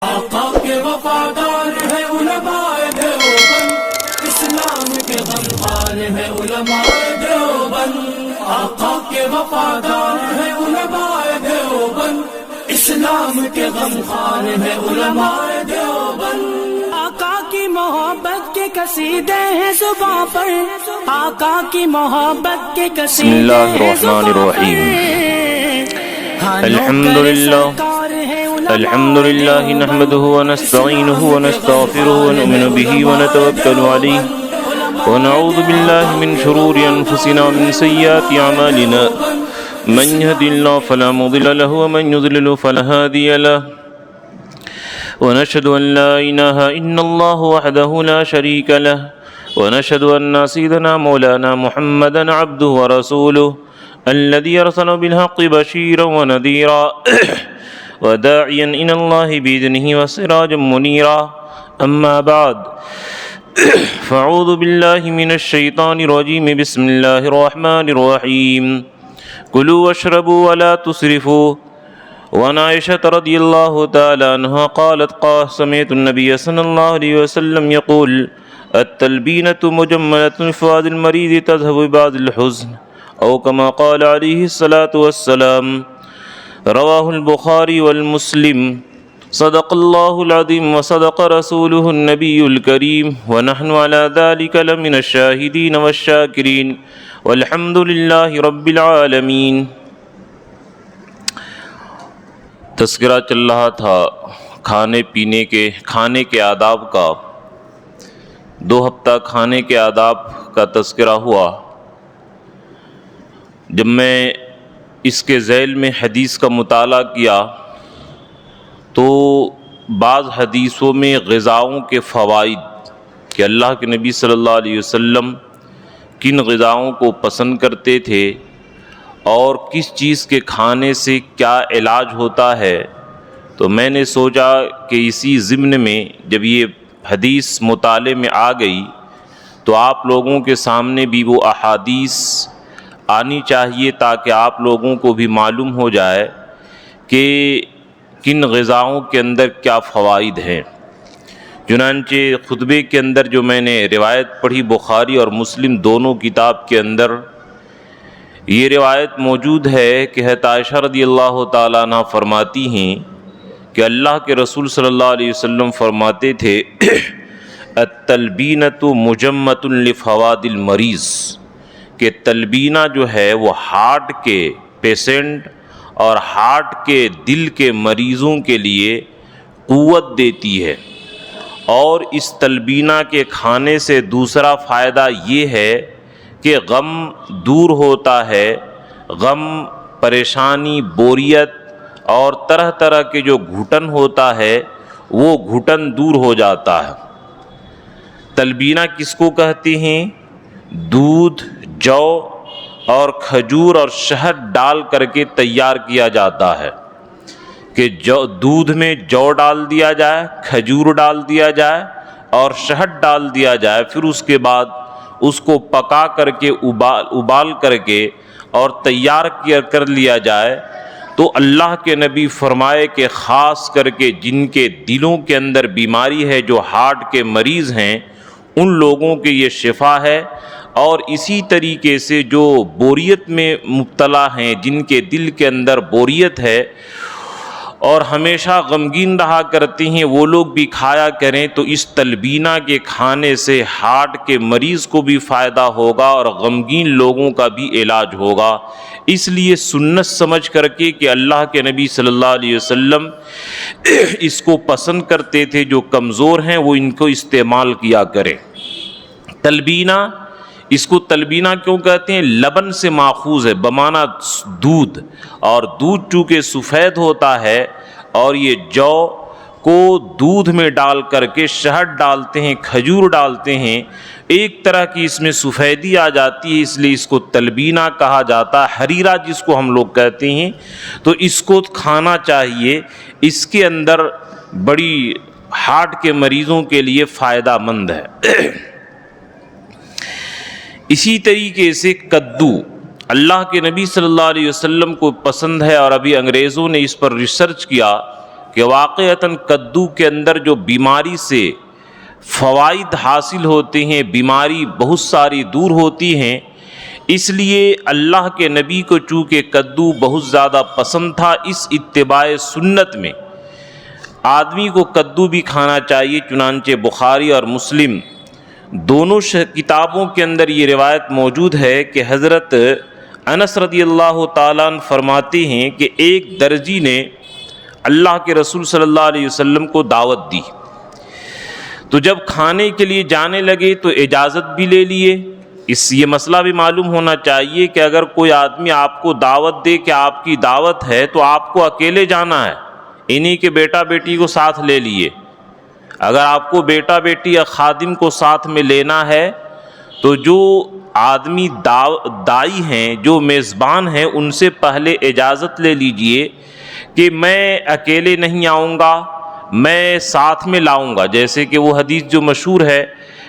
آقا کے وفادار ہے علماء دیوبند، اسلام کے غمخوار ہے علماء دیوبند۔ آقا کے وفادار ہے علماء دیوبند، اسلام کے غمخوار ہے علماء دیوبند۔ آقا کی محبت کے قصیدے ہیں زباں پر، آقا کی محبت کے قصیدے ہیں زباں پر۔ الحمد لله نحمده ونستعينه ونستغفره ونؤمن به ونتوكل عليه ونعوذ بالله من شرور أنفسنا ومن سيئات أعمالنا من يهد الله فلا مضل له ومن يضلل فلا هادي له ونشهد أن لا إله إلا الله وحده لا شريك له ونشهد أن سيدنا مولانا محمدا عبده ورسوله الذي أرسل بالحق بشيرا ونذيرا وداعيا إلى الله بإذنه وسراجا منيرا أما بعد فأعوذ بالله من الشيطان الرجيم بسم الله الرحمن الرحيم كلوا واشربوا ولا تسرفوا وعن عائشة رضي الله تعالى عنها قالت سمعت النبي صلى الله عليه وسلم يقول التلبينة مجملة فؤاد المريض تذهب ببعض الحزن أو كما قال عليه الصلاة والسلام رواه البخاري والمسلم صدق الله العظيم وصدق رسوله النبي الكريم ونحن على ذلك لمن الشاهدين والشاكرين والحمد لله رب العالمين۔ تذکرہ چل رہا تھا کھانے کے آداب کا۔ 2 ہفتہ کھانے کے آداب کا تذکرہ ہوا۔ جب میں اس کے ذیل میں حدیث کا مطالعہ کیا تو بعض حدیثوں میں غذاؤں کے فوائد کہ اللہ کے نبی صلی اللہ علیہ وسلم کن غذاؤں کو پسند کرتے تھے اور کس چیز کے کھانے سے کیا علاج ہوتا ہے، تو میں نے سوچا کہ اسی ضمن میں جب یہ حدیث مطالعے میں آ گئی تو آپ لوگوں کے سامنے بھی وہ احادیث آنی چاہیے تاکہ آپ لوگوں کو بھی معلوم ہو جائے کہ کن غذاؤں کے اندر کیا فوائد ہیں۔ چنانچہ خطبے کے اندر جو میں نے روایت پڑھی بخاری اور مسلم دونوں کتاب کے اندر، یہ روایت موجود ہے کہ حضرت عائشہ رضی اللہ تعالیٰ عنہ فرماتی ہیں کہ اللہ کے رسول صلی اللہ علیہ وسلم فرماتے تھے التلبینۃ مجمۃ لفواد المریض، کہ تلبینہ جو ہے وہ ہارٹ کے پیشنٹ اور ہارٹ کے دل کے مریضوں کے لیے قوت دیتی ہے۔ اور اس تلبینہ کے کھانے سے دوسرا فائدہ یہ ہے کہ غم دور ہوتا ہے، غم، پریشانی، بوریت اور طرح طرح کے جو گھٹن ہوتا ہے وہ گھٹن دور ہو جاتا ہے۔ تلبینہ کس کو کہتے ہیں؟ دودھ، جو اور کھجور اور شہد ڈال کر کے تیار کیا جاتا ہے کہ دودھ میں جو ڈال دیا جائے، کھجور ڈال دیا جائے اور شہد ڈال دیا جائے، پھر اس کے بعد اس کو پکا کر کے ابال کر کے اور تیار کر لیا جائے، تو اللہ کے نبی فرمائے کہ خاص کر کے جن کے دلوں کے اندر بیماری ہے، جو ہارٹ کے مریض ہیں، ان لوگوں کے یہ شفا ہے۔ اور اسی طریقے سے جو بوریت میں مبتلا ہیں، جن کے دل کے اندر بوریت ہے اور ہمیشہ غمگین رہا کرتے ہیں، وہ لوگ بھی کھایا کریں، تو اس تلبینہ کے کھانے سے ہارٹ کے مریض کو بھی فائدہ ہوگا اور غمگین لوگوں کا بھی علاج ہوگا۔ اس لیے سنت سمجھ کر کے کہ اللہ کے نبی صلی اللہ علیہ وسلم اس کو پسند کرتے تھے، جو کمزور ہیں وہ ان کو استعمال کیا کریں۔ تلبینہ، اس کو تلبینہ کیوں کہتے ہیں؟ لبن سے ماخوذ ہے، بمعنی دودھ، اور دودھ چونکہ سفید ہوتا ہے اور یہ جو کو دودھ میں ڈال کر کے شہد ڈالتے ہیں، کھجور ڈالتے ہیں، ایک طرح کی اس میں سفیدی آ جاتی ہے، اس لیے اس کو تلبینہ کہا جاتا ہے۔ حریرہ جس کو ہم لوگ کہتے ہیں، تو اس کو کھانا چاہیے، اس کے اندر بڑی ہارٹ کے مریضوں کے لیے فائدہ مند ہے۔ اسی طریقے سے کدو، اللہ کے نبی صلی اللہ علیہ وسلم کو پسند ہے، اور ابھی انگریزوں نے اس پر ریسرچ کیا کہ واقعتاً کدو کے اندر جو بیماری سے فوائد حاصل ہوتے ہیں، بیماری بہت ساری دور ہوتی ہیں، اس لیے اللہ کے نبی کو چونکہ کدو بہت زیادہ پسند تھا، اس اتباع سنت میں آدمی کو کدو بھی کھانا چاہیے۔ چنانچہ بخاری اور مسلم دونوں کتابوں کے اندر یہ روایت موجود ہے کہ حضرت انس رضی اللہ تعالیٰ عنہ فرماتے ہیں کہ ایک درزی نے اللہ کے رسول صلی اللہ علیہ وسلم کو دعوت دی، تو جب کھانے کے لیے جانے لگے تو اجازت بھی لے لیے۔ یہ مسئلہ بھی معلوم ہونا چاہیے کہ اگر کوئی آدمی آپ کو دعوت دے کہ آپ کی دعوت ہے تو آپ کو اکیلے جانا ہے، انہی کے بیٹا بیٹی کو ساتھ لے لیے۔ اگر آپ کو بیٹا بیٹی یا خادم کو ساتھ میں لینا ہے تو جو آدمی دائی ہیں، جو میزبان ہیں، ان سے پہلے اجازت لے لیجئے کہ میں اکیلے نہیں آؤں گا، میں ساتھ میں لاؤں گا۔ جیسے کہ وہ حدیث جو مشہور ہے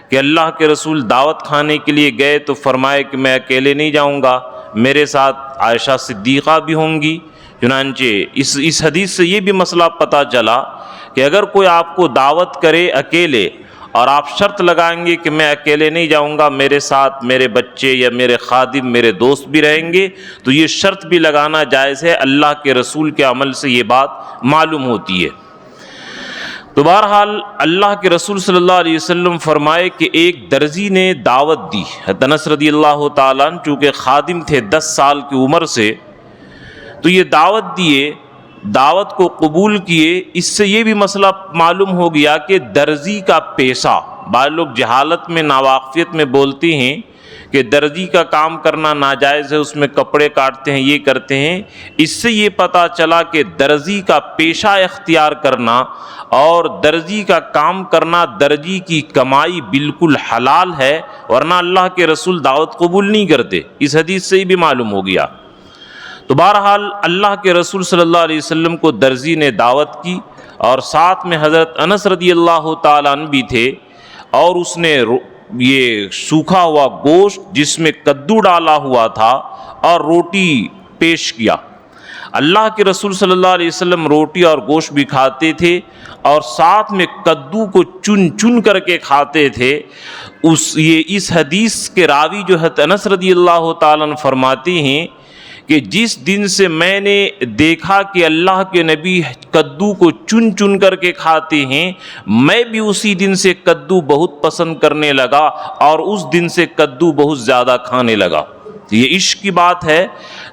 کہ اللہ کے رسول دعوت کھانے کے لیے گئے تو فرمائے کہ میں اکیلے نہیں جاؤں گا، میرے ساتھ عائشہ صدیقہ بھی ہوں گی۔ چنانچہ اس حدیث سے یہ بھی مسئلہ پتہ چلا کہ اگر کوئی آپ کو دعوت کرے اکیلے اور آپ شرط لگائیں گے کہ میں اکیلے نہیں جاؤں گا، میرے ساتھ میرے بچے یا میرے خادم، میرے دوست بھی رہیں گے، تو یہ شرط بھی لگانا جائز ہے۔ اللہ کے رسول کے عمل سے یہ بات معلوم ہوتی ہے۔ تو بہرحال اللہ کے رسول صلی اللہ علیہ وسلم فرمائے کہ ایک درزی نے دعوت دی۔ انس رضی اللہ تعالیٰ عنہ چونکہ خادم تھے 10 سال کی عمر سے، تو یہ دعوت دیے، دعوت کو قبول کیے۔ اس سے یہ بھی مسئلہ معلوم ہو گیا کہ درزی کا پیشہ، بعض لوگ جہالت میں، ناواقفیت میں بولتے ہیں کہ درزی کا کام کرنا ناجائز ہے، اس میں کپڑے کاٹتے ہیں، یہ کرتے ہیں۔ اس سے یہ پتہ چلا کہ درزی کا پیشہ اختیار کرنا اور درزی کا کام کرنا، درزی کی کمائی بالکل حلال ہے، ورنہ اللہ کے رسول دعوت قبول نہیں کرتے۔ اس حدیث سے بھی معلوم ہو گیا۔ تو بہرحال اللہ کے رسول صلی اللہ علیہ وسلم کو درزی نے دعوت کی، اور ساتھ میں حضرت انس رضی اللہ تعالیٰ عنہ بھی تھے، اور اس نے یہ سوکھا ہوا گوشت جس میں کدو ڈالا ہوا تھا اور روٹی پیش کیا۔ اللہ کے رسول صلی اللہ علیہ وسلم روٹی اور گوشت بھی کھاتے تھے، اور ساتھ میں کدو کو چن چن کر کے کھاتے تھے۔ اس حدیث کے راوی جو حضرت انس رضی اللہ تعالیٰ عنہ فرماتے ہیں کہ جس دن سے میں نے دیکھا کہ اللہ کے نبی کدو کو چن چن کر کے کھاتے ہیں، میں بھی اسی دن سے کدو بہت پسند کرنے لگا، اور اس دن سے کدو بہت زیادہ کھانے لگا۔ یہ عشق کی بات ہے۔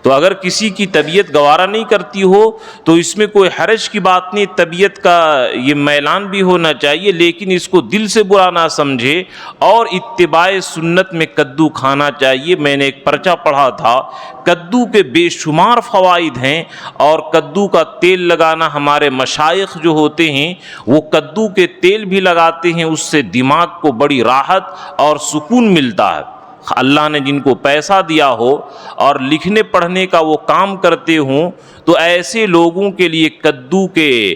تو اگر کسی کی طبیعت گوارا نہیں کرتی ہو تو اس میں کوئی حرج کی بات نہیں، طبیعت کا یہ میلان بھی ہونا چاہیے، لیکن اس کو دل سے برا نہ سمجھے، اور اتباع سنت میں کدو کھانا چاہیے۔ میں نے ایک پرچہ پڑھا تھا، کدو کے بے شمار فوائد ہیں، اور کدو کا تیل لگانا، ہمارے مشائخ جو ہوتے ہیں وہ کدو کے تیل بھی لگاتے ہیں، اس سے دماغ کو بڑی راحت اور سکون ملتا ہے۔ اللہ نے جن کو پیسہ دیا ہو اور لکھنے پڑھنے کا وہ کام کرتے ہوں، تو ایسے لوگوں کے لیے کدو کے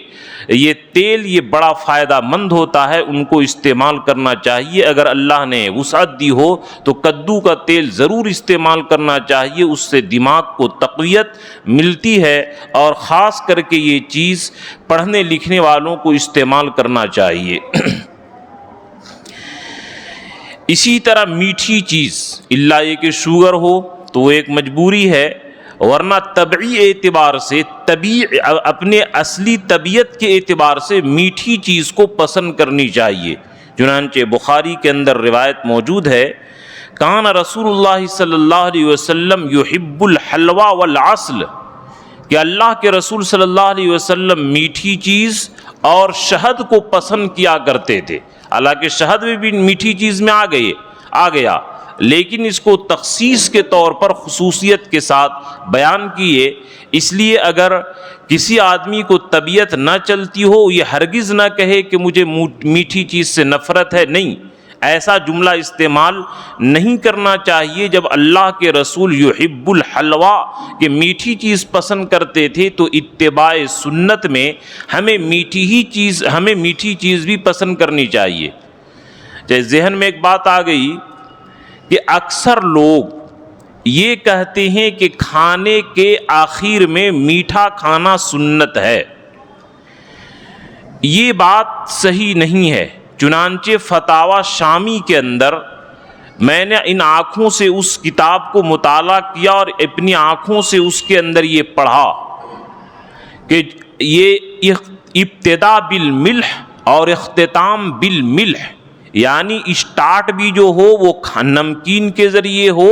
یہ تیل یہ بڑا فائدہ مند ہوتا ہے، ان کو استعمال کرنا چاہیے۔ اگر اللہ نے وسعت دی ہو تو کدو کا تیل ضرور استعمال کرنا چاہیے، اس سے دماغ کو تقویت ملتی ہے، اور خاص کر کے یہ چیز پڑھنے لکھنے والوں کو استعمال کرنا چاہیے۔ اسی طرح میٹھی چیز، اللہ یہ کہ شوگر ہو تو وہ ایک مجبوری ہے، ورنہ طبعی اعتبار سے، اپنے اصلی طبیعت کے اعتبار سے میٹھی چیز کو پسند کرنی چاہیے۔ چنانچہ بخاری کے اندر روایت موجود ہے، کان رسول اللہ صلی اللہ علیہ وسلم یحب الحلوى والعسل، کہ اللہ کے رسول صلی اللہ علیہ وسلم میٹھی چیز اور شہد کو پسند کیا کرتے تھے۔ حالانکہ شہد میں بھی میٹھی چیز میں آ گیا، لیکن اس کو تخصیص کے طور پر خصوصیت کے ساتھ بیان کیے۔ اس لیے اگر کسی آدمی کو طبیعت نہ چلتی ہو، یہ ہرگز نہ کہے کہ مجھے میٹھی چیز سے نفرت ہے، نہیں، ایسا جملہ استعمال نہیں کرنا چاہیے۔ جب اللہ کے رسول یحب الحلوہ کہ میٹھی چیز پسند کرتے تھے، تو اتباع سنت میں ہمیں میٹھی چیز بھی پسند کرنی چاہیے۔ ذہن میں ایک بات آ گئی کہ اکثر لوگ یہ کہتے ہیں کہ کھانے کے آخر میں میٹھا کھانا سنت ہے، یہ بات صحیح نہیں ہے۔ چنانچہ فتاوی شامی کے اندر میں نے ان آنکھوں سے اس کتاب کو مطالعہ کیا اور اپنی آنکھوں سے اس کے اندر یہ پڑھا کہ یہ ابتدا بالملح اور اختتام بالملح، یعنی اسٹارٹ بھی جو ہو وہ نمکین کے ذریعے ہو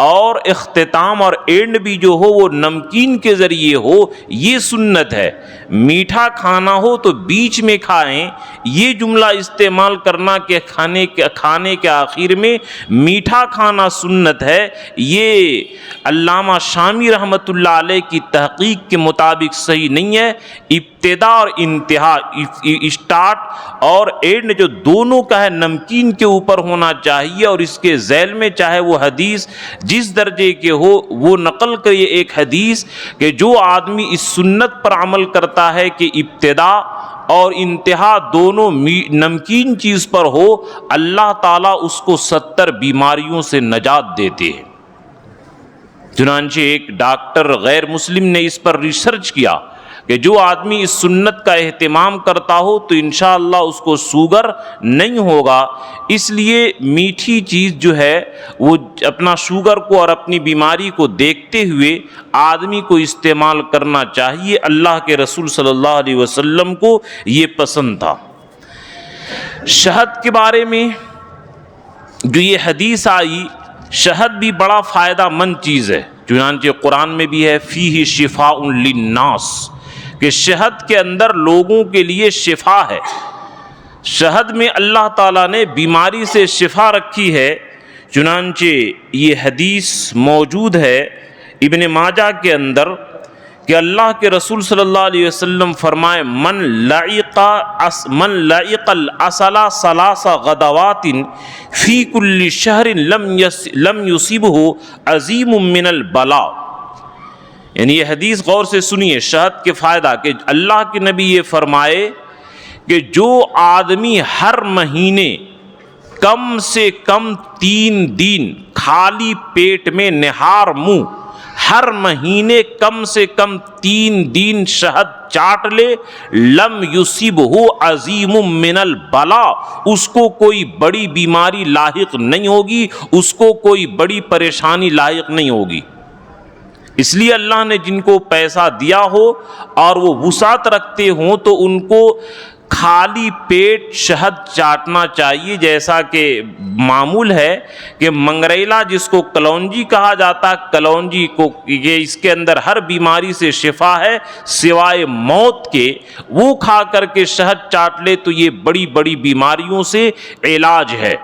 اور اختتام اور اینڈ بھی جو ہو وہ نمکین کے ذریعے ہو، یہ سنت ہے۔ میٹھا کھانا ہو تو بیچ میں کھائیں، یہ جملہ استعمال کرنا کہ کھانے کے آخر میں میٹھا کھانا سنت ہے، یہ علامہ شامی رحمۃ اللہ علیہ کی تحقیق کے مطابق صحیح نہیں ہے۔ ابتدا اور انتہا، اسٹارٹ اور اینڈ جو دونوں کا ہے نمکین کے اوپر ہونا چاہیے، اور اس کے ذیل میں چاہے وہ حدیث جس درجے کے ہو وہ نقل کریے ایک حدیث کہ جو آدمی اس سنت پر عمل کرتا ہے کہ ابتدا اور انتہا دونوں نمکین چیز پر ہو، اللہ تعالیٰ اس کو 70 بیماریوں سے نجات دیتے ہیں۔ چنانچہ ایک ڈاکٹر غیر مسلم نے اس پر ریسرچ کیا کہ جو آدمی اس سنت کا اہتمام کرتا ہو تو انشاءاللہ اس کو شوگر نہیں ہوگا۔ اس لیے میٹھی چیز جو ہے وہ اپنا شوگر کو اور اپنی بیماری کو دیکھتے ہوئے آدمی کو استعمال کرنا چاہیے۔ اللہ کے رسول صلی اللہ علیہ وسلم کو یہ پسند تھا۔ شہد کے بارے میں جو یہ حدیث آئی، شہد بھی بڑا فائدہ مند چیز ہے، چنانچہ قرآن میں بھی ہے فیہ شفاء للناس، کہ شہد کے اندر لوگوں کے لیے شفا ہے۔ شہد میں اللہ تعالیٰ نے بیماری سے شفا رکھی ہے۔ چنانچہ یہ حدیث موجود ہے ابن ماجہ کے اندر کہ اللہ کے رسول صلی اللہ علیہ وسلم فرمائے من لعق العسل 3 غدوات فی کل شہر لم یصبہ عظیم من البلاء، یعنی یہ حدیث غور سے سنیے، شہد کے فائدہ کہ اللہ کے نبی یہ فرمائے کہ جو آدمی ہر مہینے کم سے کم 3 دن خالی پیٹ میں نہار منہ ہر مہینے کم سے کم 3 دن شہد چاٹ لے، لم یصبہ عظیم من البلاء، اس کو کوئی بڑی بیماری لاحق نہیں ہوگی، اس کو کوئی بڑی پریشانی لاحق نہیں ہوگی۔ اس لیے اللہ نے جن کو پیسہ دیا ہو اور وہ وسعت رکھتے ہوں تو ان کو خالی پیٹ شہد چاٹنا چاہیے، جیسا کہ معمول ہے کہ منگریلا جس کو کلونجی کہا جاتا ہے، کلونجی کو یہ اس کے اندر ہر بیماری سے شفا ہے سوائے موت کے، وہ کھا کر کے شہد چاٹ لے تو یہ بڑی بڑی بیماریوں سے علاج ہے۔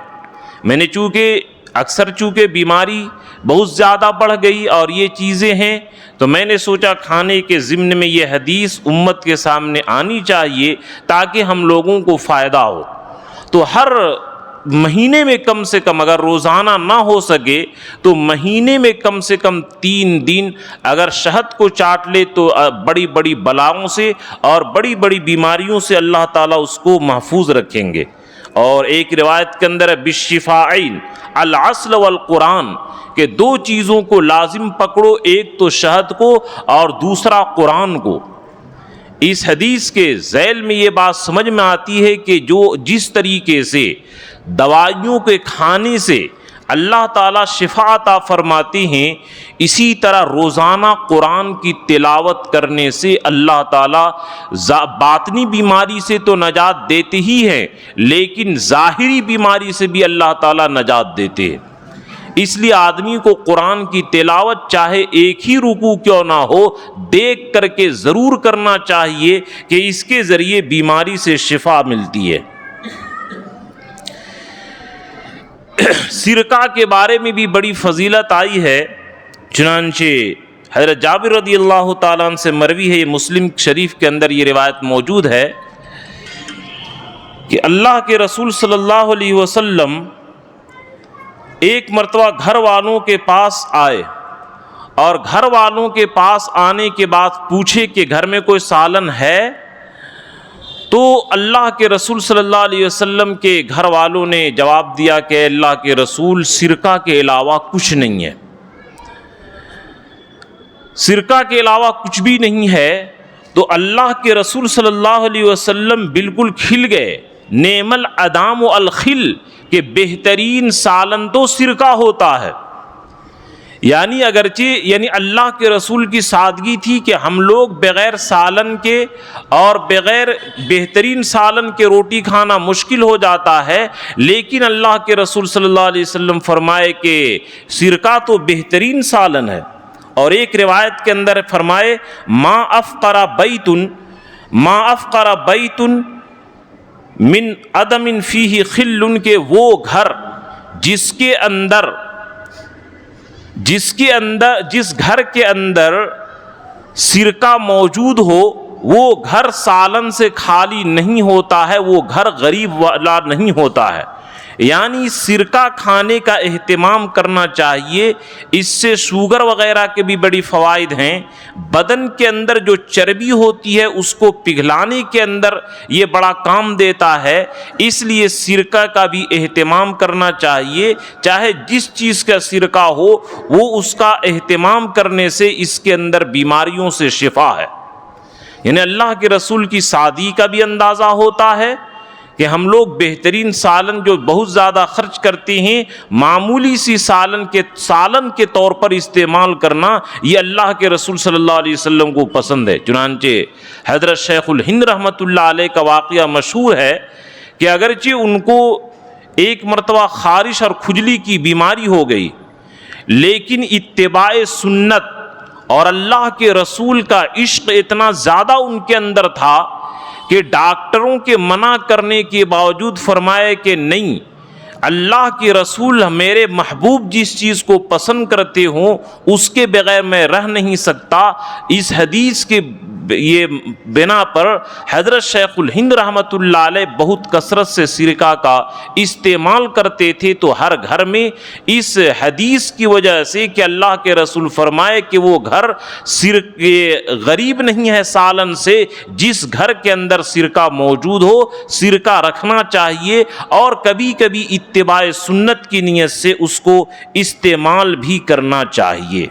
میں نے چونکہ بیماری بہت زیادہ بڑھ گئی اور یہ چیزیں ہیں تو میں نے سوچا کھانے کے ضمن میں یہ حدیث امت کے سامنے آنی چاہیے تاکہ ہم لوگوں کو فائدہ ہو۔ تو ہر مہینے میں کم سے کم، اگر روزانہ نہ ہو سکے تو مہینے میں کم سے کم 3 دن اگر شہد کو چاٹ لے تو بڑی بڑی بلاؤں سے اور بڑی بڑی بیماریوں سے اللہ تعالیٰ اس کو محفوظ رکھیں گے۔ اور ایک روایت کے اندر ہے بالشفاعین العسل والقرآن، کہ 2 چیزوں کو لازم پکڑو، ایک تو شہد کو اور دوسرا قرآن کو۔ اس حدیث کے ذیل میں یہ بات سمجھ میں آتی ہے کہ جس طریقے سے دوائیوں کے کھانے سے اللہ تعالیٰ شفا عطا فرماتے ہیں، اسی طرح روزانہ قرآن کی تلاوت کرنے سے اللہ تعالیٰ باطنی بیماری سے تو نجات دیتے ہی ہیں لیکن ظاہری بیماری سے بھی اللہ تعالیٰ نجات دیتے ہیں۔ اس لیے آدمی کو قرآن کی تلاوت چاہے ایک ہی رکوع کیوں نہ ہو دیکھ کر کے ضرور کرنا چاہیے کہ اس کے ذریعے بیماری سے شفا ملتی ہے۔ سرکہ کے بارے میں بھی بڑی فضیلت آئی ہے، چنانچہ حضرت جابر رضی اللہ تعالیٰ عنہ سے مروی ہے، یہ مسلم شریف کے اندر یہ روایت موجود ہے کہ اللہ کے رسول صلی اللہ علیہ وسلم ایک مرتبہ گھر والوں کے پاس آئے اور گھر والوں کے پاس آنے کے بعد پوچھے کہ گھر میں کوئی سالن ہے؟ تو اللہ کے رسول صلی اللہ علیہ وسلم کے گھر والوں نے جواب دیا کہ اللہ کے رسول سرکہ کے علاوہ کچھ نہیں ہے، سرکہ کے علاوہ کچھ بھی نہیں ہے۔ تو اللہ کے رسول صلی اللہ علیہ وسلم بالکل کھل گئے. نعم الادام الخل، کہ بہترین سالن تو سرکہ ہوتا ہے. یعنی اگرچہ اللہ کے رسول کی سادگی تھی کہ ہم لوگ بغیر سالن کے اور بغیر بہترین سالن کے روٹی کھانا مشکل ہو جاتا ہے، لیکن اللہ کے رسول صلی اللہ علیہ وسلم فرمائے کہ سرکہ تو بہترین سالن ہے. اور ایک روایت کے اندر فرمائے ما افقر بیت من عدم فیہ خل، کہ وہ گھر جس گھر کے اندر سرکہ موجود ہو، وہ گھر سالن سے خالی نہیں ہوتا ہے، وہ گھر غریب والا نہیں ہوتا ہے. یعنی سرکہ کھانے کا اہتمام کرنا چاہیے. اس سے شوگر وغیرہ کے بھی بڑی فوائد ہیں. بدن کے اندر جو چربی ہوتی ہے اس کو پگھلانے کے اندر یہ بڑا کام دیتا ہے. اس لیے سرکہ کا بھی اہتمام کرنا چاہیے. چاہے جس چیز کا سرکہ ہو، وہ اس کا اہتمام کرنے سے اس کے اندر بیماریوں سے شفا ہے. یعنی اللہ کے رسول کی سادگی کا بھی اندازہ ہوتا ہے کہ ہم لوگ بہترین سالن جو بہت زیادہ خرچ کرتے ہیں، معمولی سی سالن کے طور پر استعمال کرنا، یہ اللہ کے رسول صلی اللہ علیہ وسلم کو پسند ہے. چنانچہ حضرت شیخ الہند رحمۃ اللہ علیہ کا واقعہ مشہور ہے کہ اگرچہ ان کو ایک مرتبہ خارش اور کھجلی کی بیماری ہو گئی، لیکن اتباع سنت اور اللہ کے رسول کا عشق اتنا زیادہ ان کے اندر تھا کہ ڈاکٹروں کے منع کرنے کے باوجود فرمائے کہ نہیں، اللہ کے رسول میرے محبوب جس چیز کو پسند کرتے ہوں اس کے بغیر میں رہ نہیں سکتا. اس حدیث کے یہ بنا پر حضرت شیخ الہند رحمۃ اللہ علیہ بہت کثرت سے سرکہ کا استعمال کرتے تھے. تو ہر گھر میں اس حدیث کی وجہ سے کہ اللہ کے رسول فرمائے کہ وہ گھر غریب نہیں ہے سالن سے، جس گھر کے اندر سرکہ موجود ہو سرکہ رکھنا چاہیے، اور کبھی کبھی اتباع سنت کی نیت سے اس کو استعمال بھی کرنا چاہیے.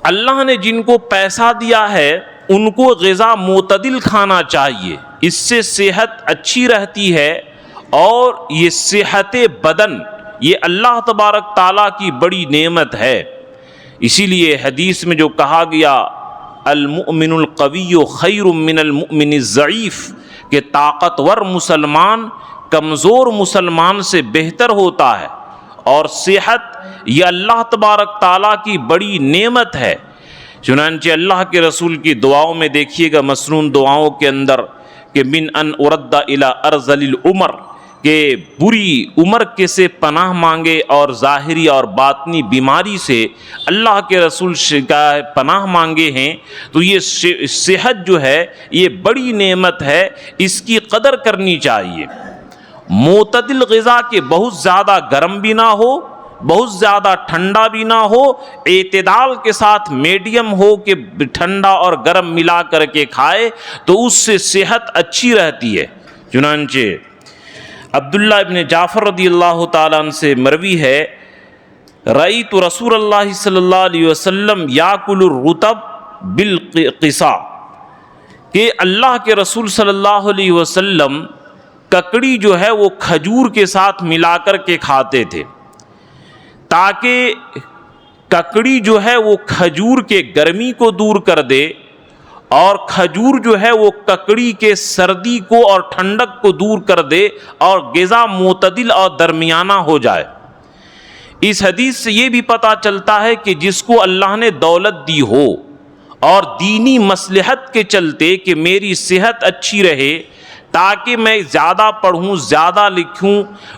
اللہ نے جن کو پیسہ دیا ہے ان کو غذا معتدل کھانا چاہیے. اس سے صحت اچھی رہتی ہے، اور یہ صحت بدن یہ اللہ تبارک تعالیٰ کی بڑی نعمت ہے. اسی لیے حدیث میں جو کہا گیا المؤمن القوی خیر من المؤمن الضعیف، کہ طاقتور مسلمان کمزور مسلمان سے بہتر ہوتا ہے. اور صحت یہ اللہ تبارک تعالیٰ کی بڑی نعمت ہے. چنانچہ اللہ کے رسول کی دعاؤں میں دیکھیے گا مسنون دعاؤں کے اندر کہ من ان ارد الی ارذل العمر، کہ بری عمر کے سے پناہ مانگے اور ظاہری اور باطنی بیماری سے اللہ کے رسول کا پناہ مانگے ہیں. تو یہ صحت جو ہے یہ بڑی نعمت ہے، اس کی قدر کرنی چاہیے. معتدل غذا کے بہت زیادہ گرم بھی نہ ہو، بہت زیادہ ٹھنڈا بھی نہ ہو، اعتدال کے ساتھ میڈیم ہو کہ ٹھنڈا اور گرم ملا کر کے کھائے تو اس سے صحت اچھی رہتی ہے. چنانچہ عبداللہ ابن جعفر رضی اللہ تعالیٰ عنہ سے مروی ہے رأیت رسول اللہ صلی اللہ علیہ وسلم یاکل الرطب بالقصا، کہ اللہ کے رسول صلی اللہ علیہ وسلم ککڑی جو ہے وہ کھجور کے ساتھ ملا کر کے کھاتے تھے، تاکہ ککڑی جو ہے وہ کھجور کے گرمی کو دور کر دے، اور کھجور جو ہے وہ ککڑی کے سردی کو اور ٹھنڈک کو دور کر دے، اور غذا معتدل اور درمیانہ ہو جائے. اس حدیث سے یہ بھی پتہ چلتا ہے کہ جس کو اللہ نے دولت دی ہو اور دینی مصلحت کے چلتے کہ میری صحت اچھی رہے تاکہ میں زیادہ پڑھوں، زیادہ لکھوں،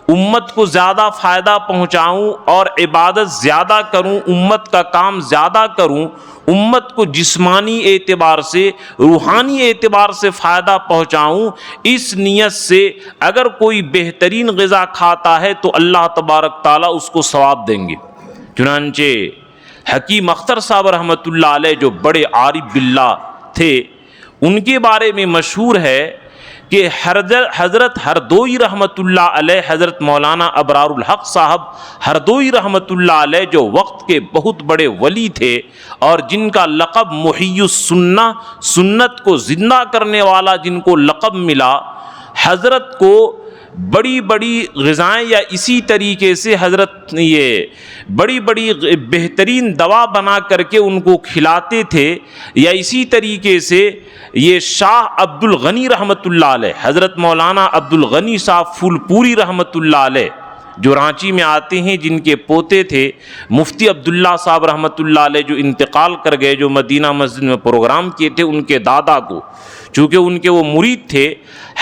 امت کو زیادہ فائدہ پہنچاؤں اور عبادت زیادہ کروں، امت کا کام زیادہ کروں، امت کو جسمانی اعتبار سے روحانی اعتبار سے فائدہ پہنچاؤں، اس نیت سے اگر کوئی بہترین غذا کھاتا ہے تو اللہ تبارک تعالیٰ اس کو ثواب دیں گے. چنانچہ حکیم اختر صاحب رحمۃ اللہ علیہ جو بڑے عارف باللہ تھے، ان کے بارے میں مشہور ہے کہ حضرت ہردوئی رحمۃ اللہ علیہ، حضرت مولانا ابرار الحق صاحب ہردوئی رحمۃ اللہ علیہ، جو وقت کے بہت بڑے ولی تھے اور جن کا لقب محی السنہ، سنت کو زندہ کرنے والا جن کو لقب ملا، حضرت کو بڑی بڑی غذائیں یا اسی طریقے سے حضرت یہ بڑی بڑی بہترین دوا بنا کر کے ان کو کھلاتے تھے، یا اسی طریقے سے یہ شاہ عبد الغنی رحمۃ اللہ علیہ، حضرت مولانا عبد الغنی صاحب پھول پوری رحمۃ اللہ علیہ جو رانچی میں آتے ہیں، جن کے پوتے تھے مفتی عبداللہ صاحب رحمۃ اللہ علیہ جو انتقال کر گئے، جو مدینہ مسجد میں پروگرام کیے تھے، ان کے دادا کو، چونکہ ان کے وہ مرید تھے،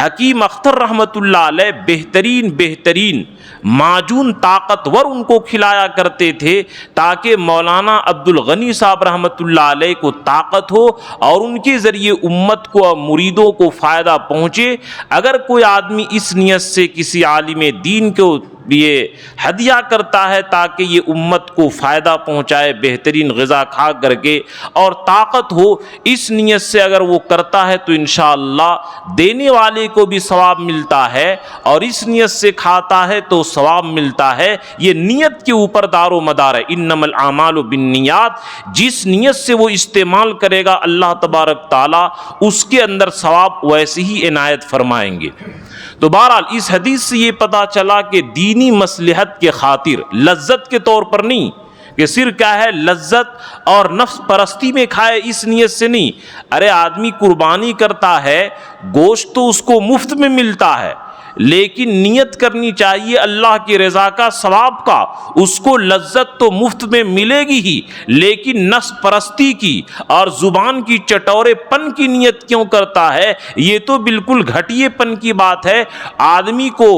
حکیم اختر رحمۃ اللہ علیہ بہترین معجون طاقتور ان کو کھلایا کرتے تھے، تاکہ مولانا عبد الغنی صاحب رحمۃ اللہ علیہ کو طاقت ہو اور ان کے ذریعے امت کو اور مریدوں کو فائدہ پہنچے۔ اگر کوئی آدمی اس نیت سے کسی عالم دین کو یہ ہدیہ کرتا ہے تاکہ یہ امت کو فائدہ پہنچائے بہترین غذا کھا کر کے اور طاقت ہو، اس نیت سے اگر وہ کرتا ہے تو انشاءاللہ دینے والے کو بھی ثواب ملتا ہے اور اس نیت سے کھاتا ہے تو ثواب ملتا ہے۔ یہ نیت کے اوپر دار و مدار ہے، انما الاعمال بالنیات، جس نیت سے وہ استعمال کرے گا اللہ تبارک تعالیٰ اس کے اندر ثواب ویسے ہی عنایت فرمائیں گے۔ تو بہرحال اس حدیث سے یہ پتہ چلا کہ دینی مصلحت کے خاطر، لذت کے طور پر نہیں کہ صرف کیا ہے لذت اور نفس پرستی میں کھائے اس نیت سے نہیں، ارے آدمی قربانی کرتا ہے، گوشت تو اس کو مفت میں ملتا ہے، لیکن نیت کرنی چاہیے اللہ کی رضا کا، ثواب کا، اس کو لذت تو مفت میں ملے گی ہی، لیکن نفس پرستی کی اور زبان کی چٹورے پن کی نیت کیوں کرتا ہے؟ یہ تو بالکل گھٹیے پن کی بات ہے۔ آدمی کو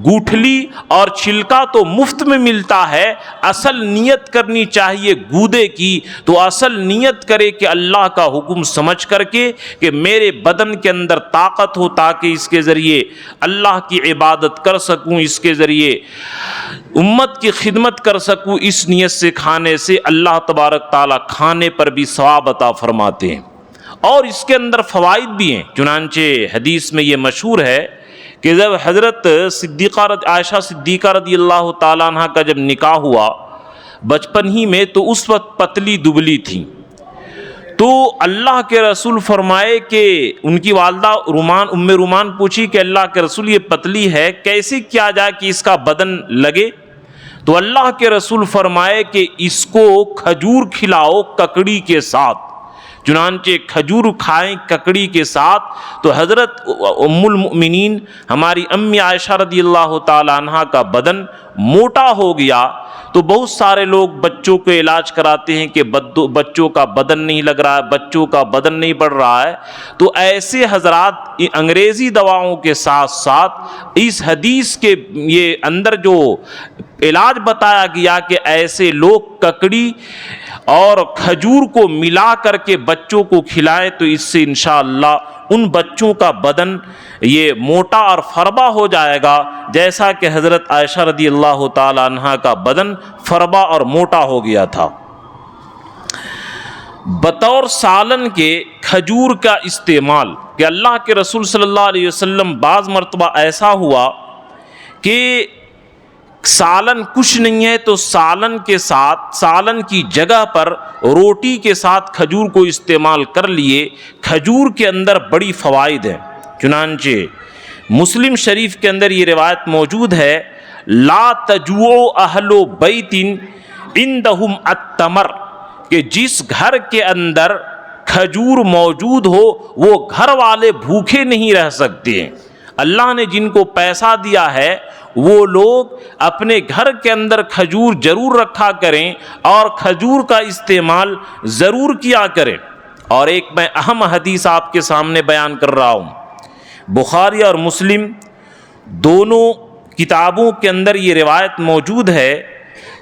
گوٹھلی اور چھلکا تو مفت میں ملتا ہے، اصل نیت کرنی چاہیے گودے کی، تو اصل نیت کرے کہ اللہ کا حکم سمجھ کر کے کہ میرے بدن کے اندر طاقت ہو تاکہ اس کے ذریعے اللہ کی عبادت کر سکوں، اس کے ذریعے امت کی خدمت کر سکوں، اس نیت سے کھانے سے اللہ تبارک تعالیٰ کھانے پر بھی ثواب عطا فرماتے ہیں۔ اور اس کے اندر فوائد بھی ہیں، چنانچہ حدیث میں یہ مشہور ہے کہ جب حضرت عائشہ صدیقہ رضی اللہ تعالیٰ عنہ کا جب نکاح ہوا بچپن ہی میں، تو اس وقت پتلی دبلی تھیں، تو اللہ کے رسول فرمائے کہ ان کی والدہ ام رومان پوچھی کہ اللہ کے رسول یہ پتلی ہے، کیسے کیا جائے کہ اس کا بدن لگے؟ تو اللہ کے رسول فرمائے کہ اس کو کھجور کھلاؤ ککڑی کے ساتھ، چنانچہ کھجور کھائیں ککڑی کے ساتھ۔ تو حضرت ام المؤمنین ہماری امی عائشہ رضی اللہ تعالی عنہ کا بدن موٹا ہو گیا، تو بہت سارے لوگ بچوں کو علاج کراتے ہیں کہ بچوں کا بدن نہیں لگ رہا ہے، بچوں کا بدن نہیں بڑھ رہا ہے، تو ایسے حضرات انگریزی دواؤں کے ساتھ ساتھ اس حدیث کے یہ اندر جو علاج بتایا گیا کہ ایسے لوگ ککڑی اور کھجور کو ملا کر کے بچوں کو کھلائیں تو اس سے انشاءاللہ ان بچوں کا بدن یہ موٹا اور فربا ہو جائے گا، جیسا کہ حضرت عائشہ رضی اللہ تعالی عنہ کا بدن فربا اور موٹا ہو گیا تھا۔ بطور سالن کے کھجور کا استعمال، کہ اللہ کے رسول صلی اللہ علیہ وسلم بعض مرتبہ ایسا ہوا کہ سالن کچھ نہیں ہے تو سالن کے ساتھ، سالن کی جگہ پر روٹی کے ساتھ کھجور کو استعمال کر لیے۔ کھجور کے اندر بڑی فوائد ہیں، چنانچہ مسلم شریف کے اندر یہ روایت موجود ہے، لا تجوع اہل بیت عندہم التمر، کہ جس گھر کے اندر کھجور موجود ہو وہ گھر والے بھوکے نہیں رہ سکتے ہیں۔ اللہ نے جن کو پیسہ دیا ہے وہ لوگ اپنے گھر کے اندر کھجور ضرور رکھا کریں اور کھجور کا استعمال ضرور کیا کریں۔ اور ایک میں اہم حدیث آپ کے سامنے بیان کر رہا ہوں، بخاری اور مسلم دونوں کتابوں کے اندر یہ روایت موجود ہے،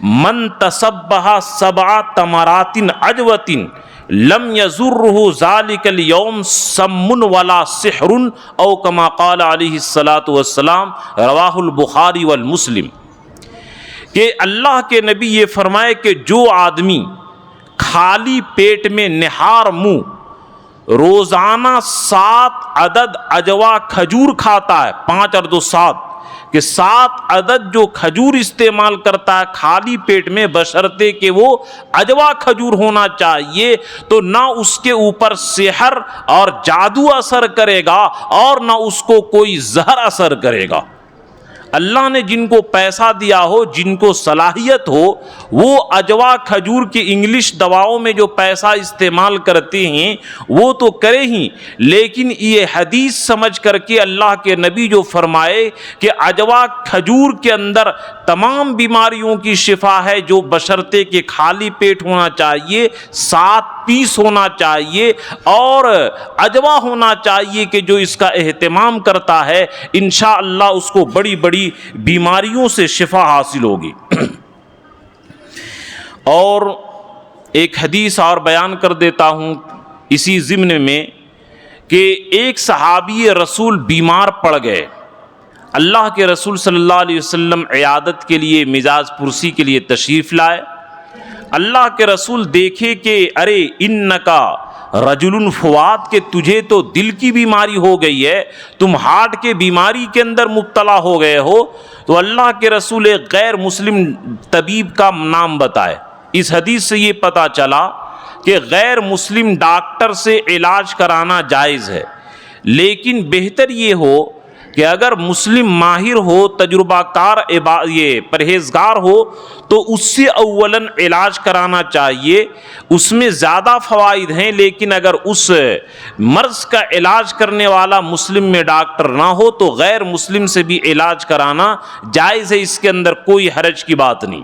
من تصبح 7 تمرات عجوۃ لم یضرہ ذلک اليوم سم ولا سحر او کما قال علیہ الصلاۃ والسلام، رواہ البخاری والمسلم، کہ اللہ کے نبی یہ فرمائے کہ جو آدمی خالی پیٹ میں نہار منہ روزانہ 7 عدد اجوا کھجور کھاتا ہے، 5 اور 2 7، کہ 7 عدد جو کھجور استعمال کرتا ہے خالی پیٹ میں، بشرطے کہ وہ اجوا کھجور ہونا چاہیے، تو نہ اس کے اوپر سحر اور جادو اثر کرے گا اور نہ اس کو کوئی زہر اثر کرے گا۔ اللہ نے جن کو پیسہ دیا ہو، جن کو صلاحیت ہو، وہ اجوا کھجور کی انگلش دواؤں میں جو پیسہ استعمال کرتے ہیں وہ تو کرے ہی، لیکن یہ حدیث سمجھ کر کے اللہ کے نبی جو فرمائے کہ اجوا کھجور کے اندر تمام بیماریوں کی شفا ہے، جو بشرطے کے خالی پیٹ ہونا چاہیے، 7 پیس ہونا چاہیے اور اجوا ہونا چاہیے کہ جو اس کا اہتمام کرتا ہے انشاءاللہ اس کو بڑی بڑی بیماریوں سے شفا حاصل ہوگی۔ اور ایک حدیث اور بیان کر دیتا ہوں اسی ضمن میں، کہ ایک صحابی رسول بیمار پڑ گئے، اللہ کے رسول صلی اللہ علیہ وسلم عیادت کے لیے، مزاج پرسی کے لیے تشریف لائے۔ اللہ کے رسول دیکھے کہ ارے انکا رجل فواد، کہ تجھے تو دل کی بیماری ہو گئی ہے، تم ہارٹ کے بیماری کے اندر مبتلا ہو گئے ہو۔ تو اللہ کے رسول ایک غیر مسلم طبیب کا نام بتائے۔ اس حدیث سے یہ پتہ چلا کہ غیر مسلم ڈاکٹر سے علاج کرانا جائز ہے، لیکن بہتر یہ ہو کہ اگر مسلم ماہر ہو، تجربہ کار، یہ پرہیزگار ہو، تو اس سے اولاً علاج کرانا چاہیے، اس میں زیادہ فوائد ہیں۔ لیکن اگر اس مرض کا علاج کرنے والا مسلم میں ڈاکٹر نہ ہو تو غیر مسلم سے بھی علاج کرانا جائز ہے، اس کے اندر کوئی حرج کی بات نہیں۔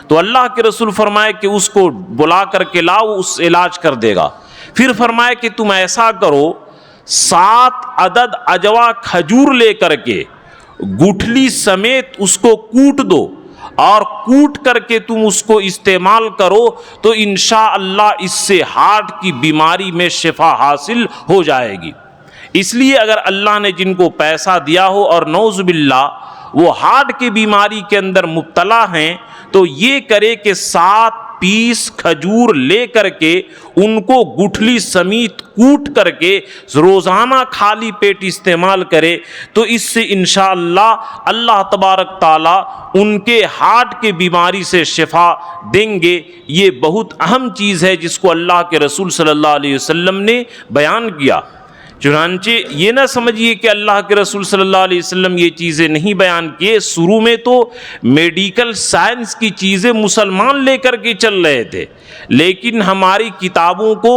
تو اللہ کے رسول فرمائے کہ اس کو بلا کر کے لاؤ، اس علاج کر دے گا۔ پھر فرمائے کہ تم ایسا کرو، 7 عدد اجوا کھجور لے کر کے گٹھلی سمیت اس کو کوٹ دو، اور کوٹ کر کے تم اس کو استعمال کرو تو انشاءاللہ اس سے ہارٹ کی بیماری میں شفا حاصل ہو جائے گی۔ اس لیے اگر اللہ نے جن کو پیسہ دیا ہو اور نعوذ باللہ وہ ہارٹ کی بیماری کے اندر مبتلا ہیں، تو یہ کرے کہ 7 پیس کھجور لے کر کے ان کو گٹھلی سمیت کوٹ کر کے روزانہ خالی پیٹ استعمال کرے، تو اس سے انشاءاللہ اللہ تبارک تعالیٰ ان کے ہارٹ کی بیماری سے شفا دیں گے۔ یہ بہت اہم چیز ہے جس کو اللہ کے رسول صلی اللہ علیہ وسلم نے بیان کیا۔ چنانچہ یہ نہ سمجھیے کہ اللہ کے رسول صلی اللہ علیہ وسلم یہ چیزیں نہیں بیان کیے، شروع میں تو میڈیکل سائنس کی چیزیں مسلمان لے کر کے چل رہے تھے، لیکن ہماری کتابوں کو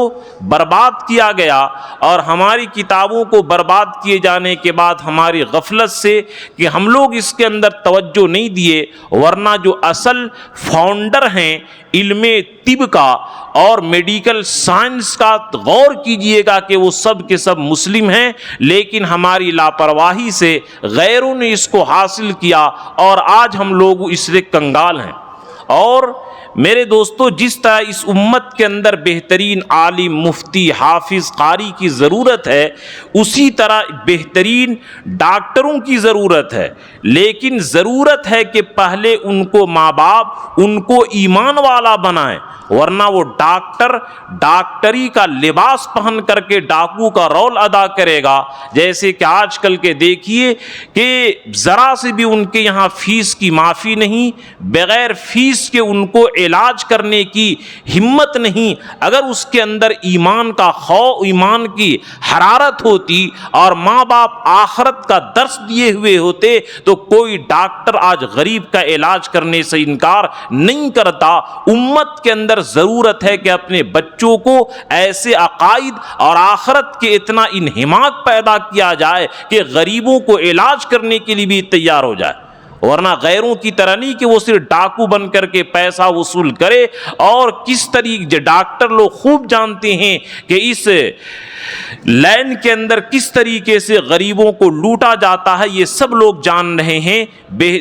برباد کیا گیا، اور ہماری کتابوں کو برباد کیے جانے کے بعد ہماری غفلت سے کہ ہم لوگ اس کے اندر توجہ نہیں دیے، ورنہ جو اصل فاؤنڈر ہیں علم طب کا اور میڈیکل سائنس کا، غور کیجئے گا کہ وہ سب کے سب مسلم ہیں، لیکن ہماری لاپرواہی سے غیروں نے اس کو حاصل کیا اور آج ہم لوگ اس سے کنگال ہیں۔ اور میرے دوستو، جس طرح اس امت کے اندر بہترین عالم، مفتی، حافظ، قاری کی ضرورت ہے، اسی طرح بہترین ڈاکٹروں کی ضرورت ہے، لیکن ضرورت ہے کہ پہلے ان کو ماں باپ ان کو ایمان والا بنائیں، ورنہ وہ ڈاکٹر ڈاکٹری کا لباس پہن کر کے ڈاکو کا رول ادا کرے گا۔ جیسے کہ آج کل کے دیکھیے کہ ذرا سے بھی ان کے یہاں فیس کی معافی نہیں، بغیر فیس کے ان کو علاج کرنے کی ہمت نہیں۔ اگر اس کے اندر ایمان کا خوف، ایمان کی حرارت ہوتی اور ماں باپ آخرت کا درس دیے ہوئے ہوتے تو کوئی ڈاکٹر آج غریب کا علاج کرنے سے انکار نہیں کرتا۔ امت کے اندر ضرورت ہے کہ اپنے بچوں کو ایسے عقائد اور آخرت کے اتنا انہماک پیدا کیا جائے کہ غریبوں کو علاج کرنے کے لیے بھی تیار ہو جائے، ورنہ غیروں کی طرح نہیں کہ وہ صرف ڈاکو بن کر کے پیسہ وصول کرے۔ اور کس طریقے ڈاکٹر لوگ خوب جانتے ہیں کہ اس لائن کے اندر کس طریقے سے غریبوں کو لوٹا جاتا ہے، یہ سب لوگ جان رہے ہیں۔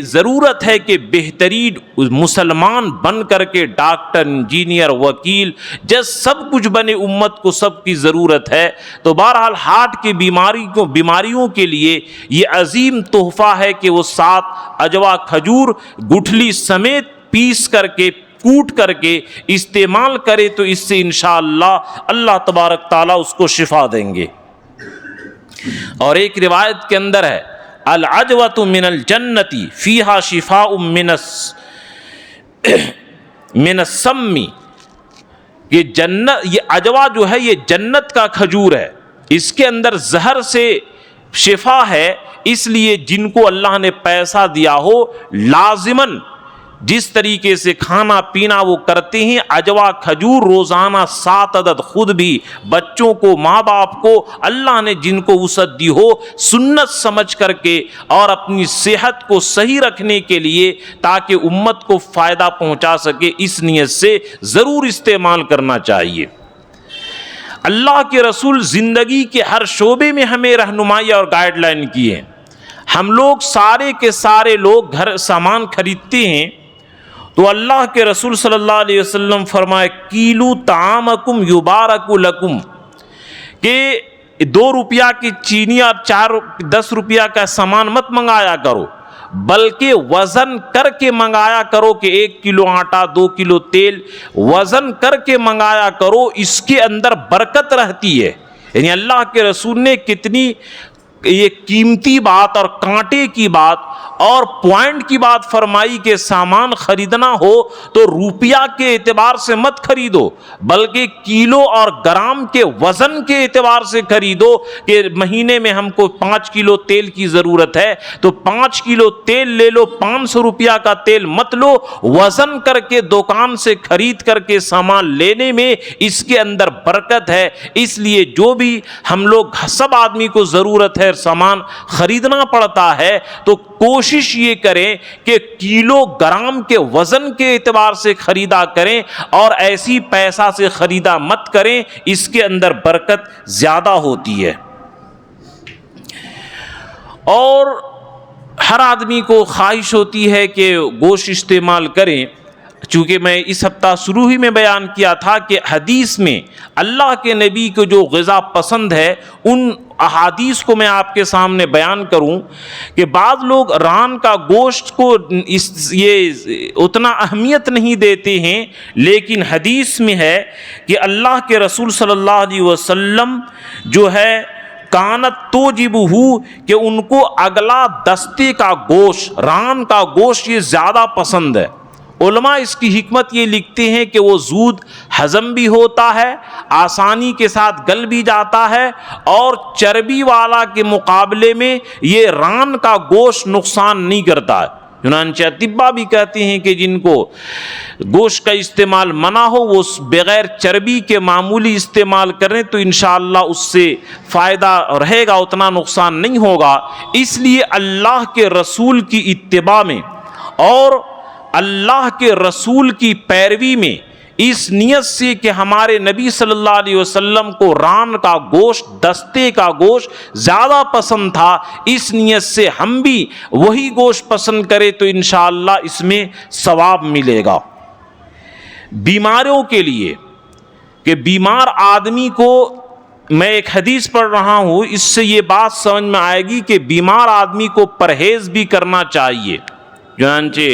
ضرورت ہے کہ بہترین مسلمان بن کر کے ڈاکٹر، انجینئر، وکیل، جس سب کچھ بنے، امت کو سب کی ضرورت ہے۔ تو بہرحال ہارٹ کی بیماریوں کے لیے یہ عظیم تحفہ ہے کہ وہ 7 اجوا کھجور گٹھلی سمیت پیس کر کے کوٹ کر کے استعمال کرے تو اس سے انشاءاللہ اللہ تبارک تعالیٰ اس کو شفا دیں گے۔ اور ایک روایت کے اندر ہے العجوۃ من الجنۃ فیہا شفاء من السم، یہ جنت، یہ عجوا جو ہے یہ جنت کا کھجور ہے، اس کے اندر زہر سے شفا ہے، اس لیے جن کو اللہ نے پیسہ دیا ہو لازماً جس طریقے سے کھانا پینا وہ کرتے ہیں، عجوا کھجور روزانہ 7 عدد خود بھی بچوں کو، ماں باپ کو، اللہ نے جن کو وسعت دی ہو سنت سمجھ کر کے اور اپنی صحت کو صحیح رکھنے کے لیے تاکہ امت کو فائدہ پہنچا سکے، اس نیت سے ضرور استعمال کرنا چاہیے۔ اللہ کے رسول زندگی کے ہر شعبے میں ہمیں رہنمائی اور گائیڈ لائن کی ہے۔ ہم لوگ سارے کے سارے لوگ گھر سامان خریدتے ہیں تو اللہ کے رسول صلی اللہ علیہ وسلم فرمائے کیلو طعامکم یبارک لکم، کہ 2 روپیہ کی چینی اور 10 روپیہ کا سامان مت منگایا کرو، بلکہ وزن کر کے منگایا کرو، کہ 1 کلو آٹا، 2 کلو تیل وزن کر کے منگایا کرو، اس کے اندر برکت رہتی ہے۔ یعنی اللہ کے رسول نے کتنی یہ قیمتی بات اور کانٹے کی بات اور پوائنٹ کی بات فرمائی کہ سامان خریدنا ہو تو روپیہ کے اعتبار سے مت خریدو، بلکہ کلو اور گرام کے وزن کے اعتبار سے خریدو، کہ مہینے میں ہم کو 5 کلو تیل کی ضرورت ہے تو 5 کلو تیل لے لو، 500 روپیہ کا تیل مت لو، وزن کر کے دکان سے خرید کر کے سامان لینے میں اس کے اندر برکت ہے۔ اس لیے جو بھی ہم لوگ سب آدمی کو ضرورت ہے سامان خریدنا پڑتا ہے تو کوشش یہ کریں کہ کلو گرام کے وزن کے اعتبار سے خریدا کریں اور ایسی پیسہ سے خریدا مت کریں، اس کے اندر برکت زیادہ ہوتی ہے۔ اور ہر آدمی کو خواہش ہوتی ہے کہ گوشت استعمال کریں، چونکہ میں اس ہفتہ شروع ہی میں بیان کیا تھا کہ حدیث میں اللہ کے نبی کو جو غذا پسند ہے ان احادیث کو میں آپ کے سامنے بیان کروں کہ بعض لوگ ران کا گوشت کو یہ اتنا اہمیت نہیں دیتے ہیں، لیکن حدیث میں ہے کہ اللہ کے رسول صلی اللہ علیہ وسلم جو ہے کانت توجبہ، کہ ان کو اگلا دستے کا گوشت، ران کا گوشت یہ زیادہ پسند ہے۔ علماء اس کی حکمت یہ لکھتے ہیں کہ وہ زود ہضم بھی ہوتا ہے، آسانی کے ساتھ گل بھی جاتا ہے، اور چربی والا کے مقابلے میں یہ ران کا گوشت نقصان نہیں کرتا ہے۔ چنانچہ اطباء بھی کہتے ہیں کہ جن کو گوشت کا استعمال منع ہو وہ بغیر چربی کے معمولی استعمال کریں تو انشاءاللہ اس سے فائدہ رہے گا، اتنا نقصان نہیں ہوگا۔ اس لیے اللہ کے رسول کی اتباع میں اور اللہ کے رسول کی پیروی میں اس نیت سے کہ ہمارے نبی صلی اللہ علیہ وسلم کو ران کا گوشت، دستے کا گوشت زیادہ پسند تھا، اس نیت سے ہم بھی وہی گوشت پسند کریں تو انشاءاللہ اس میں ثواب ملے گا۔ بیماروں کے لیے، کہ بیمار آدمی کو، میں ایک حدیث پڑھ رہا ہوں، اس سے یہ بات سمجھ میں آئے گی کہ بیمار آدمی کو پرہیز بھی کرنا چاہیے۔ چنانچہ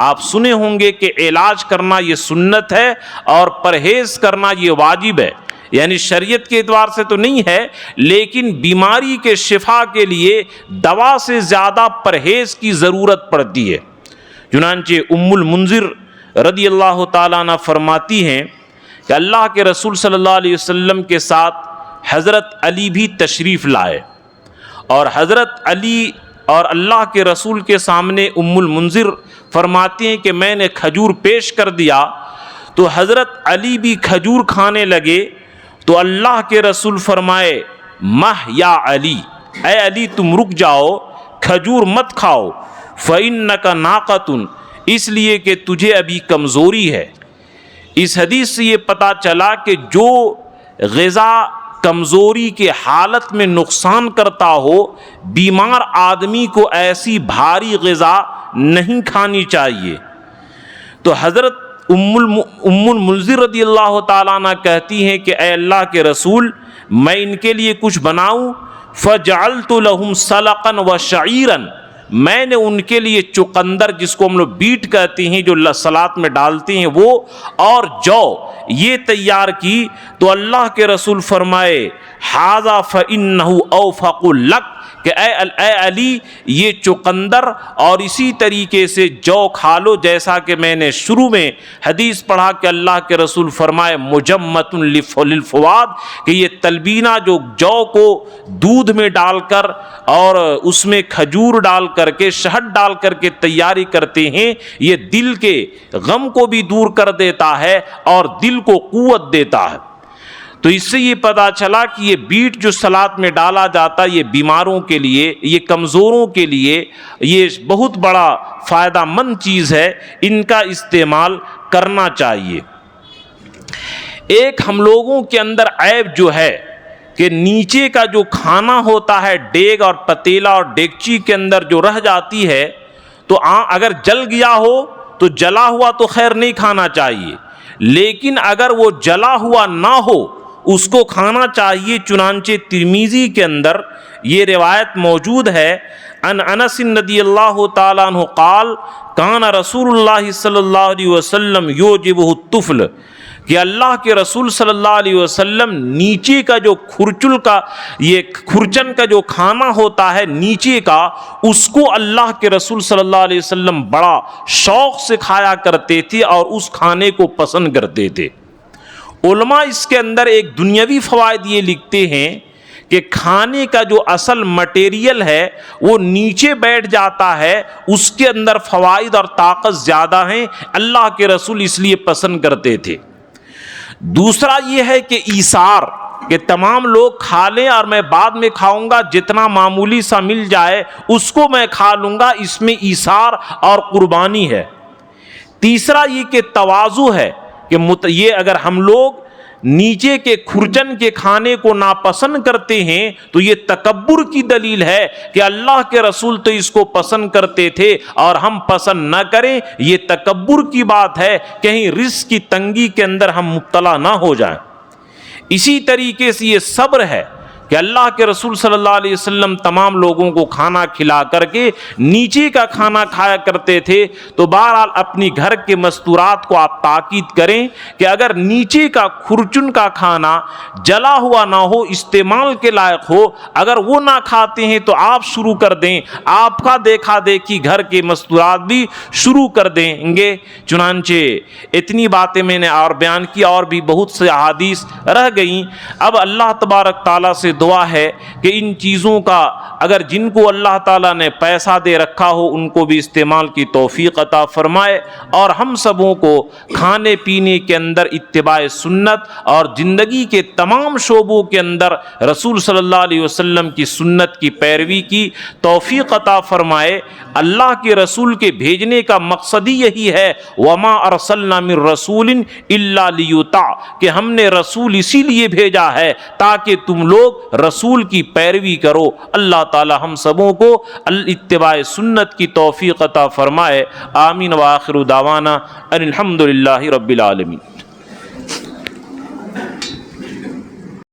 آپ سنے ہوں گے کہ علاج کرنا یہ سنت ہے اور پرہیز کرنا یہ واجب ہے، یعنی شریعت کے اعتبار سے تو نہیں ہے، لیکن بیماری کے شفا کے لیے دوا سے زیادہ پرہیز کی ضرورت پڑتی ہے۔ چنانچہ ام المنذر رضی اللہ تعالیٰ عنہ فرماتی ہیں کہ اللہ کے رسول صلی اللہ علیہ وسلم کے ساتھ حضرت علی بھی تشریف لائے، اور حضرت علی اور اللہ کے رسول کے سامنے ام المنذر فرماتی ہیں کہ میں نے کھجور پیش کر دیا تو حضرت علی بھی کھجور کھانے لگے، تو اللہ کے رسول فرمائے مہ یا علی، اے علی تم رک جاؤ، کھجور مت کھاؤ، فإنک ناقۃ، اس لیے کہ تجھے ابھی کمزوری ہے۔ اس حدیث سے یہ پتہ چلا کہ جو غذا کمزوری کے حالت میں نقصان کرتا ہو، بیمار آدمی کو ایسی بھاری غذا نہیں کھانی چاہیے۔ تو حضرت ام المنذر رضی اللہ تعالیٰ عنہ کہتی ہیں کہ اے اللہ کے رسول، میں ان کے لیے کچھ بناؤں؟ فجعلت لهم سلقا وشعیرا، میں نے ان کے لیے چقندر، جس کو ہم لوگ بیٹ کہتے ہیں، جو سلاد میں ڈالتے ہیں وہ، اور جو یہ تیار کی۔ تو اللہ کے رسول فرمائے ھذا فإنہ اوفق لک، کہ اے علی یہ چقندر اور اسی طریقے سے جو کھا لو، جیسا کہ میں نے شروع میں حدیث پڑھا کہ اللہ کے رسول فرمائے مجمۃ للفواد، کہ یہ تلبینہ جو کو دودھ میں ڈال کر اور اس میں کھجور ڈال کر کے، شہد ڈال کر کے تیاری کرتے ہیں، یہ دل کے غم کو بھی دور کر دیتا ہے اور دل کو قوت دیتا ہے۔ تو اس سے یہ پتہ چلا کہ یہ بیٹ جو سلاد میں ڈالا جاتا ہے، یہ بیماروں کے لیے، یہ کمزوروں کے لیے یہ بہت بڑا فائدہ مند چیز ہے، ان کا استعمال کرنا چاہیے۔ ایک ہم لوگوں کے اندر عیب جو ہے کہ نیچے کا جو کھانا ہوتا ہے، دیگ اور پتیلا اور ڈیگچی کے اندر جو رہ جاتی ہے، تو اگر جل گیا ہو تو جلا ہوا تو خیر نہیں کھانا چاہیے، لیکن اگر وہ جلا ہوا نہ ہو اس کو کھانا چاہیے۔ چنانچہ ترمذی کے اندر یہ روایت موجود ہے، ان انس رضی اللہ تعالیٰ عنہ قال کان رسول اللہ صلی اللہ علیہ وسلم یوجبہ الطفل، کہ اللہ کے رسول صلی اللہ علیہ وسلم نیچے کا جو کھرچن کا جو کھانا ہوتا ہے نیچے کا، اس کو اللہ کے رسول صلی اللہ علیہ وسلم بڑا شوق سے کھایا کرتے تھے اور اس کھانے کو پسند کرتے تھے۔ علماء اس کے اندر ایک دنیاوی فوائد یہ لکھتے ہیں کہ کھانے کا جو اصل مٹیریل ہے وہ نیچے بیٹھ جاتا ہے، اس کے اندر فوائد اور طاقت زیادہ ہیں، اللہ کے رسول اس لیے پسند کرتے تھے۔ دوسرا یہ ہے کہ ایثار، کہ تمام لوگ کھا لیں اور میں بعد میں کھاؤں گا، جتنا معمولی سا مل جائے اس کو میں کھا لوں گا، اس میں ایثار اور قربانی ہے۔ تیسرا یہ کہ تواضع ہے، کہ یہ اگر ہم لوگ نیچے کے کھرچن کے کھانے کو ناپسند کرتے ہیں تو یہ تکبر کی دلیل ہے کہ اللہ کے رسول تو اس کو پسند کرتے تھے اور ہم پسند نہ کریں، یہ تکبر کی بات ہے، کہیں رزق کی تنگی کے اندر ہم مبتلا نہ ہو جائیں۔ اسی طریقے سے یہ صبر ہے کہ اللہ کے رسول صلی اللہ علیہ وسلم تمام لوگوں کو کھانا کھلا کر کے نیچے کا کھانا کھایا کرتے تھے۔ تو بہرحال اپنی گھر کے مستورات کو آپ تاکید کریں کہ اگر نیچے کا کھرچن کا کھانا جلا ہوا نہ ہو، استعمال کے لائق ہو، اگر وہ نہ کھاتے ہیں تو آپ شروع کر دیں، آپ کا دیکھا دیکھی گھر کے مستورات بھی شروع کر دیں گے۔ چنانچہ اتنی باتیں میں نے اور بیان کی، اور بھی بہت سے احادیث رہ گئیں۔ اب اللہ تبارک تعالیٰ سے دعا ہے کہ ان چیزوں کا اگر جن کو اللہ تعالیٰ نے پیسہ دے رکھا ہو ان کو بھی استعمال کی توفیق عطا فرمائے، اور ہم سبوں کو کھانے پینے کے اندر اتباع سنت اور زندگی کے تمام شعبوں کے اندر رسول صلی اللہ علیہ وسلم کی سنت کی پیروی کی توفیق عطا فرمائے۔ اللہ کے رسول کے بھیجنے کا مقصد ہی یہی ہے، وما ارسلنا من رسول الا لیطاع، کہ ہم نے رسول اسی لیے بھیجا ہے تاکہ تم لوگ رسول کی پیروی کرو۔ اللہ تعالی ہم سبوں کو اتباع سنت کی توفیق عطا فرمائے۔ آمین، وآخر دعوانا ان الحمد للہ رب العالمین۔